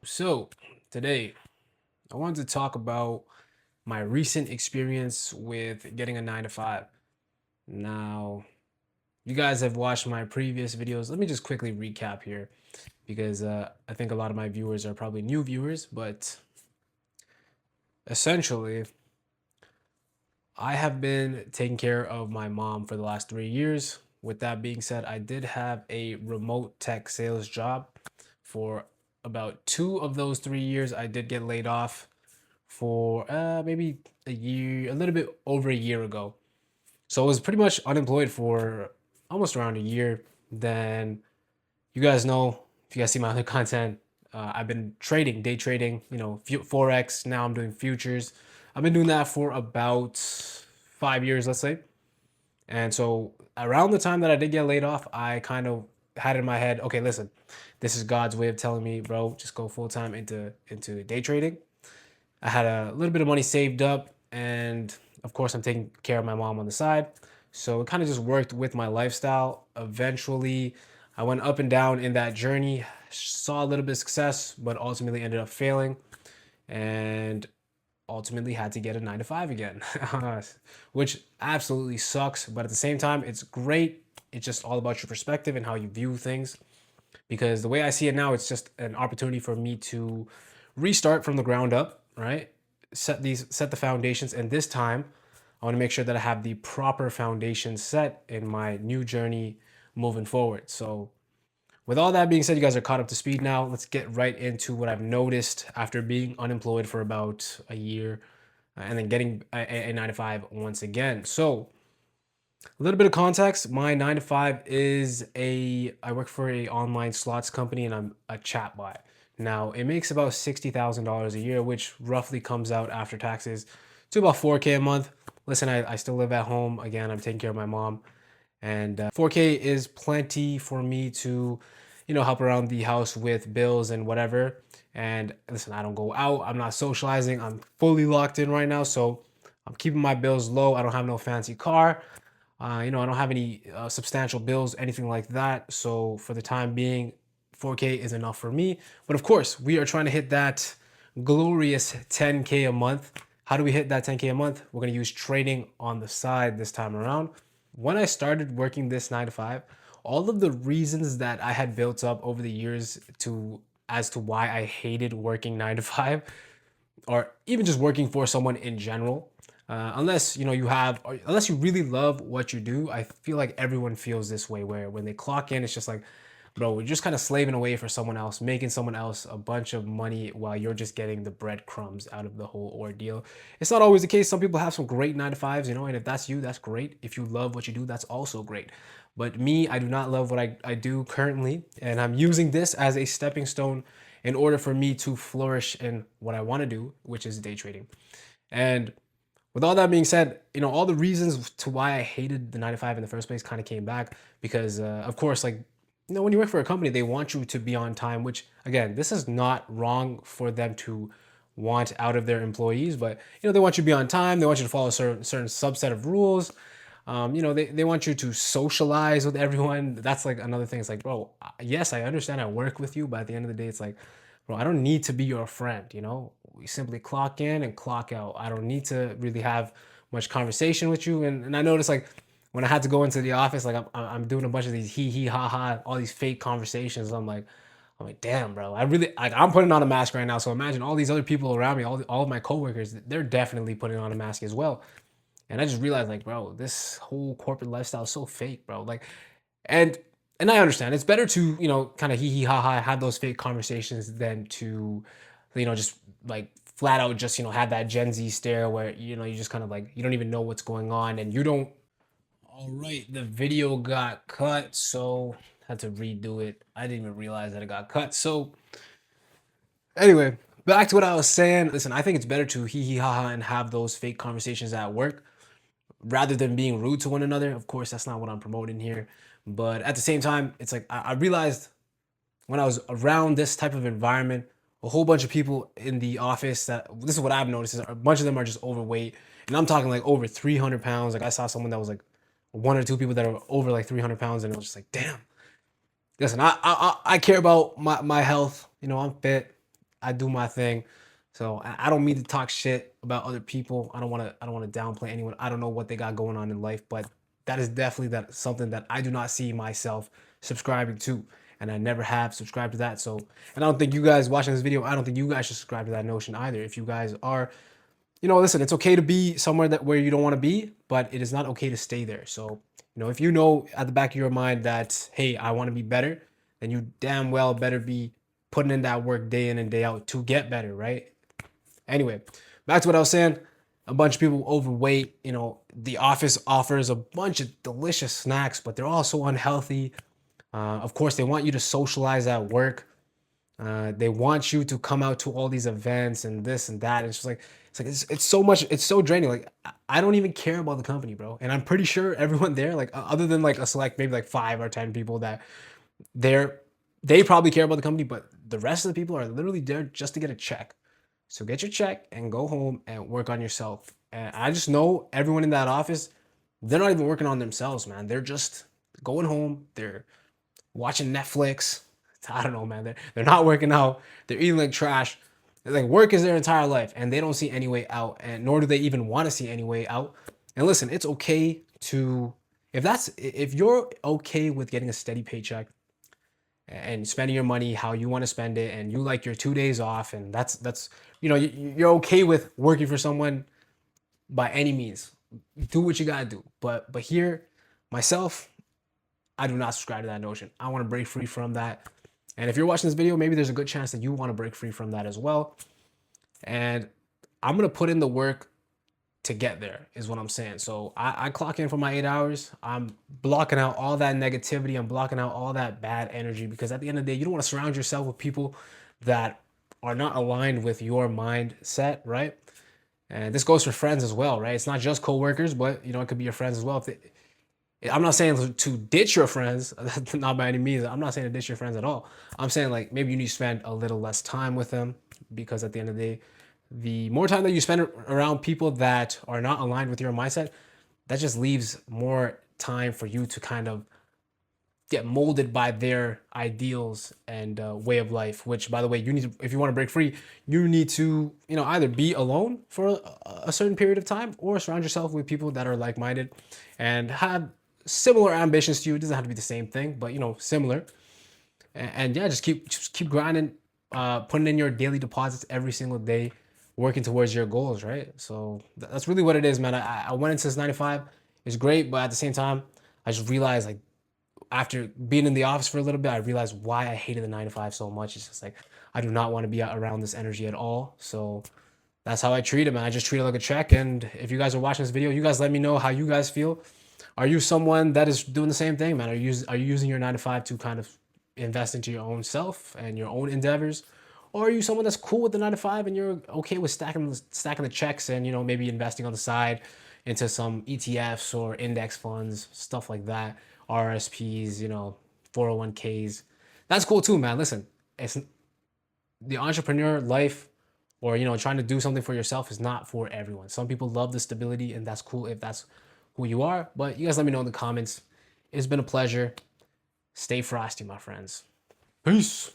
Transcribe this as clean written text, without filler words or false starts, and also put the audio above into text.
So, today I wanted to talk about my recent experience with getting a 9 to 5. Now, you guys have watched my previous videos. Let me just quickly recap here because I think a lot of my viewers are probably new viewers, but essentially, I have been taking care of my mom for the last 3 years. With that being said, I did have a remote tech sales job for about 2 of those 3 years. I did get laid off for maybe a year, a little bit over a year ago. So I was pretty much unemployed for almost around a year. Then you guys know, if you guys see my other content, I've been trading, day trading, Forex. Now I'm doing futures. I've been doing that for about 5 years, let's say. And so around the time that I did get laid off, I kind of had in my head, okay, listen, this is God's way of telling me, bro, just go full time into day trading. I had a little bit of money saved up, and of course, I'm taking care of my mom on the side. So it kind of just worked with my lifestyle. Eventually, I went up and down in that journey, saw a little bit of success, but ultimately ended up failing, and ultimately had to get a 9 to 5 again, which absolutely sucks. But at the same time, it's great. It's just all about your perspective and how you view things. Because the way I see it now, it's just an opportunity for me to restart from the ground up, right? Set the foundations, and this time I want to make sure that I have the proper foundation set in my new journey moving forward. So with all that being said, you guys are caught up to speed now. Let's get right into what I've noticed after being unemployed for about a year and then getting a 9 to 5 once again. So a little bit of context, my 9 to 5 is I work for a online slots company and I'm a chatbot. Now, it makes about $60,000 a year, which roughly comes out after taxes to about 4K a month. Listen, I still live at home. Again, I'm taking care of my mom, and 4K is plenty for me to, help around the house with bills and whatever. And listen, I don't go out. I'm not socializing. I'm fully locked in right now, so I'm keeping my bills low. I don't have no fancy car. I don't have any substantial bills, anything like that. So for the time being, 4K is enough for me. But of course, we are trying to hit that glorious 10K a month. How do we hit that 10K a month? We're going to use trading on the side this time around. When I started working this 9 to 5, all of the reasons that I had built up over the years as to why I hated working 9 to 5, or even just working for someone in general, unless unless you really love what you do. I feel like everyone feels this way, where when they clock in, it's just like, bro, we're just kind of slaving away for someone else, making someone else a bunch of money while you're just getting the breadcrumbs out of the whole ordeal. It's not always the case. Some people have some great 9 to 5s, and if that's you, that's great. If you love what you do, that's also great. But me, I do not love what I do currently, and I'm using this as a stepping stone in order for me to flourish in what I want to do, which is day trading. And with all that being said, all the reasons to why I hated the 9 to 5 in the first place kind of came back because, of course, like, when you work for a company, they want you to be on time, which, again, this is not wrong for them to want out of their employees, but, they want you to be on time. They want you to follow a certain subset of rules. They want you to socialize with everyone. That's like another thing. It's like, bro, yes, I understand I work with you, but at the end of the day, it's like, bro, I don't need to be your friend. We simply clock in and clock out. I don't need to really have much conversation with you. And I noticed, like, when I had to go into the office, like I'm doing a bunch of these hee hee ha ha, all these fake conversations. I'm like, damn, bro. I'm putting on a mask right now. So imagine all these other people around me, all of my coworkers, they're definitely putting on a mask as well. And I just realized, like, bro, this whole corporate lifestyle is so fake, bro. Like, and and I understand it's better to, kind of hee hee ha ha have those fake conversations than to, just like flat out just, have that Gen Z stare where, you just kind of like, you don't even know what's going on and you don't. All right, the video got cut, so had to redo it. I didn't even realize that it got cut. So anyway, back to what I was saying. Listen, I think it's better to hee hee ha ha and have those fake conversations at work rather than being rude to one another. Of course, that's not what I'm promoting here. But at the same time, it's like I realized when I was around this type of environment, a whole bunch of people in the office that this is what I've noticed is a bunch of them are just overweight. And I'm talking like over 300 pounds. Like I saw someone that was like one or two people that are over like 300 pounds. And it was just like, damn, listen, I care about my health. I'm fit. I do my thing. So I don't mean to talk shit about other people. I don't want to downplay anyone. I don't know what they got going on in life, but that is definitely that something that I do not see myself subscribing to. And I never have subscribed to that. So, and I don't think you guys watching this video, I don't think you guys should subscribe to that notion either. If you guys are, listen, it's okay to be somewhere that where you don't want to be, but it is not okay to stay there. So, if you know at the back of your mind that, hey, I want to be better, then you damn well better be putting in that work day in and day out to get better, right? Anyway, back to what I was saying. A bunch of people overweight. The office offers a bunch of delicious snacks, but they're also unhealthy. Of course, they want you to socialize at work. They want you to come out to all these events and this and that. And it's so much. It's so draining. Like I don't even care about the company, bro. And I'm pretty sure everyone there, like other than like a select maybe like 5 or 10 people that they're they probably care about the company, but the rest of the people are literally there just to get a check. So get your check and go home and work on yourself. And I just know everyone in that office, they're not even working on themselves, man. They're just going home. They're watching Netflix. I don't know, man. They're not working out. They're eating like trash. Like work is their entire life, and they don't see any way out, and nor do they even want to see any way out. And listen, it's okay to if you're okay with getting a steady paycheck and spending your money how you want to spend it, and you like your 2 days off, and that's you're okay with working for someone by any means. Do what you gotta do. But here, myself, I do not subscribe to that notion. I want to break free from that. And if you're watching this video, maybe there's a good chance that you want to break free from that as well. And I'm gonna put in the work to get there, is what I'm saying. So I clock in for my 8 hours. I'm blocking out all that negativity. I'm blocking out all that bad energy, because at the end of the day, you don't want to surround yourself with people that are not aligned with your mindset, right? And this goes for friends as well, right? It's not just coworkers, but it could be your friends as well. I'm not saying to ditch your friends, not by any means. I'm not saying to ditch your friends at all. I'm saying like maybe you need to spend a little less time with them, because at the end of the day, the more time that you spend around people that are not aligned with your mindset, that just leaves more time for you to kind of get molded by their ideals and way of life. Which, by the way, you need to, if you want to break free, you need to either be alone for a certain period of time, or surround yourself with people that are like-minded and have similar ambitions to you. It doesn't have to be the same thing, but similar. And yeah, just keep grinding, putting in your daily deposits every single day, working towards your goals, right? So that's really what it is, man. I went into this 9 to 5. It's great, but at the same time, I just realized, like, after being in the office for a little bit, I realized why I hated the 9 to 5 so much. It's just like I do not want to be around this energy at all. So that's how I treat it, man. I just treat it like a check. And if you guys are watching this video, you guys let me know how you guys feel. Are you someone that is doing the same thing, man? Are you using your 9 to 5 to kind of invest into your own self and your own endeavors? Or are you someone that's cool with the 9 to 5 and you're okay with stacking the checks and maybe investing on the side into some ETFs or index funds, stuff like that, RSPs, 401ks. That's cool too, man. Listen, it's the entrepreneur life, or trying to do something for yourself, is not for everyone. Some people love the stability, and that's cool if that's who you are. But you guys let me know in the comments. It's been a pleasure. Stay frosty, my friends. Peace.